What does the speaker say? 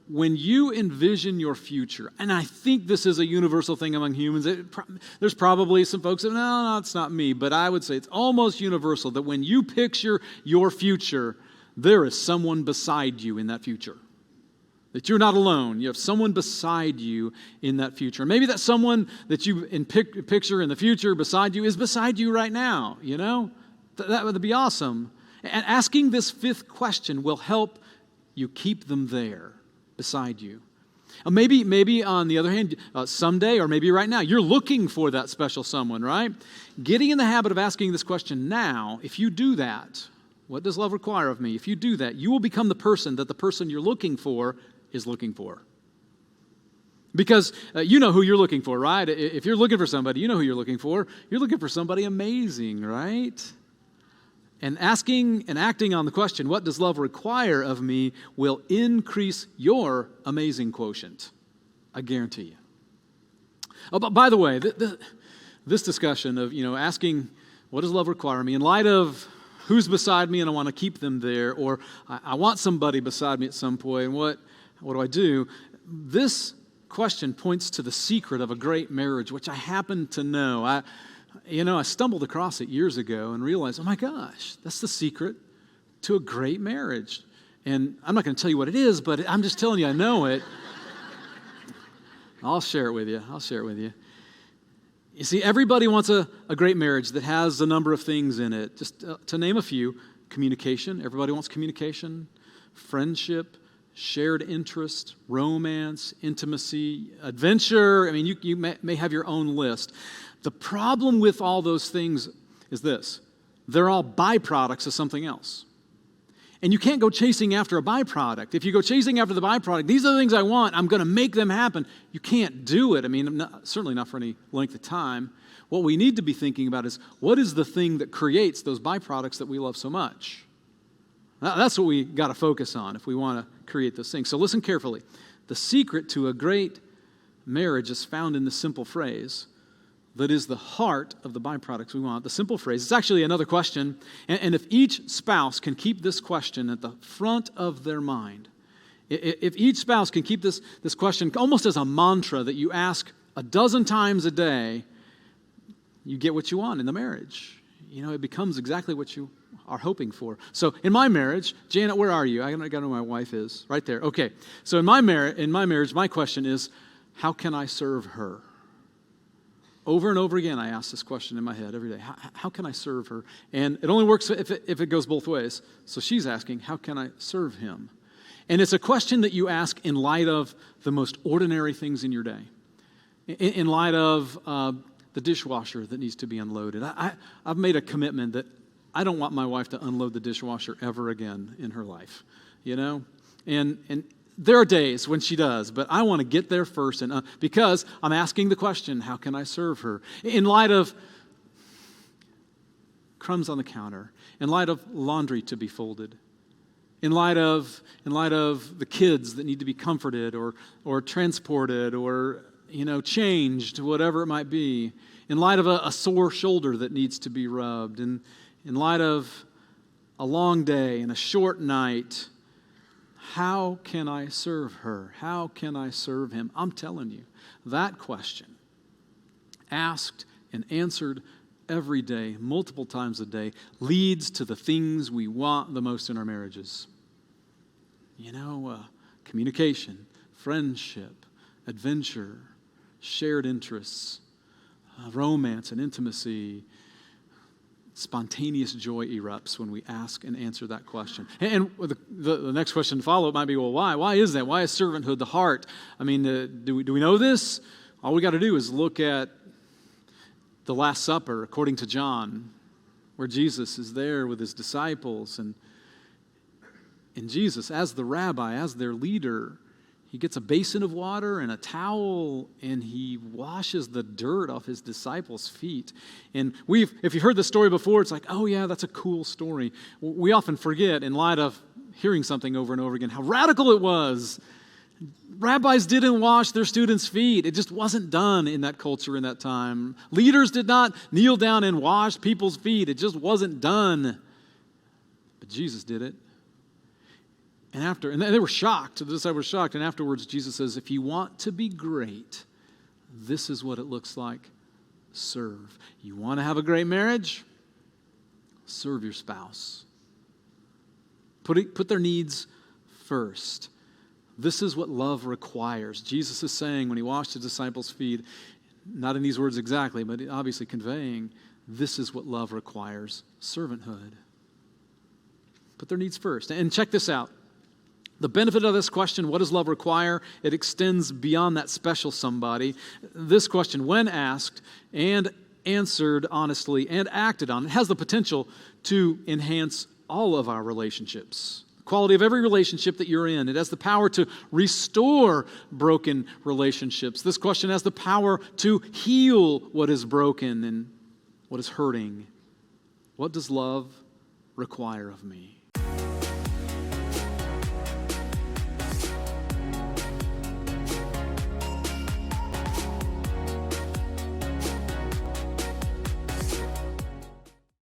when you envision your future, and I think this is a universal thing among humans, there's probably some folks that, no, it's not me, but I would say it's almost universal that when you picture your future, there is someone beside you in that future. That you're not alone. You have someone beside you in that future. Maybe that someone that you picture in the future beside you is beside you right now, you know? That would be awesome. And asking this fifth question will help you keep them there beside you. Maybe on the other hand, someday or maybe right now, you're looking for that special someone, right? Getting in the habit of asking this question now, if you do that, what does love require of me? If you do that, you will become the person that the person you're looking for is looking for. Because you know who you're looking for, right? If you're looking for somebody, you know who you're looking for. You're looking for somebody amazing, right? And asking and acting on the question, what does love require of me, will increase your amazing quotient. I guarantee you. Oh, but by the way, this discussion of, asking, what does love require of me, in light of who's beside me and I want to keep them there, or I want somebody beside me at some point, and what do I do? This question points to the secret of a great marriage, which I happen to know. I stumbled across it years ago and realized, oh my gosh, that's the secret to a great marriage. And I'm not going to tell you what it is, but I'm just telling you I know it. I'll share it with you. You see, everybody wants a great marriage that has a number of things in it. Just to name a few, communication. Everybody wants communication. Friendship, shared interest, romance, intimacy, adventure. I mean, you may have your own list. The problem with all those things is this. They're all byproducts of something else. And you can't go chasing after a byproduct. If you go chasing after the byproduct, these are the things I want, I'm going to make them happen. You can't do it. I mean, certainly not for any length of time. What we need to be thinking about is, what is the thing that creates those byproducts that we love so much? That's what we got to focus on if we want to create those things. So listen carefully. The secret to a great marriage is found in the simple phrase that is the heart of the byproducts we want. The simple phrase. It's actually another question. And if each spouse can keep this question at the front of their mind, if each spouse can keep this question almost as a mantra that you ask a dozen times a day, you get what you want in the marriage. It becomes exactly what you are hoping for. So in my marriage, Janet, where are you? I got to know where my wife is. Right there. Okay. So in my marriage, my question is, how can I serve her? Over and over again, I ask this question in my head every day. How can I serve her? And it only works if it goes both ways. So she's asking, how can I serve him? And it's a question that you ask in light of the most ordinary things in your day. In light of the dishwasher that needs to be unloaded. I've made a commitment that I don't want my wife to unload the dishwasher ever again in her life. And there are days when she does, but I want to get there first, and because I'm asking the question, how can I serve her? In light of crumbs on the counter, in light of laundry to be folded, in light of the kids that need to be comforted or transported or changed, whatever it might be, in light of a sore shoulder that needs to be rubbed, and in light of a long day and a short night. How can I serve her? How can I serve him? I'm telling you, that question, asked and answered every day, multiple times a day, leads to the things we want the most in our marriages. Communication, friendship, adventure, shared interests, romance and intimacy. Spontaneous joy erupts when we ask and answer that question. And the next question to follow might be, well, why? Why is that? Why is servanthood the heart? I mean, do we know this? All we got to do is look at the Last Supper, according to John, where Jesus is there with his disciples. And Jesus, as the rabbi, as their leader, he gets a basin of water and a towel, and he washes the dirt off his disciples' feet. And if you heard the story before, it's like, oh yeah, that's a cool story. We often forget, in light of hearing something over and over again, how radical it was. Rabbis didn't wash their students' feet. It just wasn't done in that culture in that time. Leaders did not kneel down and wash people's feet. It just wasn't done. But Jesus did it. And they were shocked. The disciples were shocked. And afterwards, Jesus says, if you want to be great, this is what it looks like. Serve. You want to have a great marriage? Serve your spouse. Put their needs first. This is what love requires. Jesus is saying when he washed his disciples' feet, not in these words exactly, but obviously conveying, this is what love requires, servanthood. Put their needs first. And check this out. The benefit of this question, what does love require? It extends beyond that special somebody. This question, when asked and answered honestly and acted on, it has the potential to enhance all of our relationships. The quality of every relationship that you're in. It has the power to restore broken relationships. This question has the power to heal what is broken and what is hurting. What does love require of me?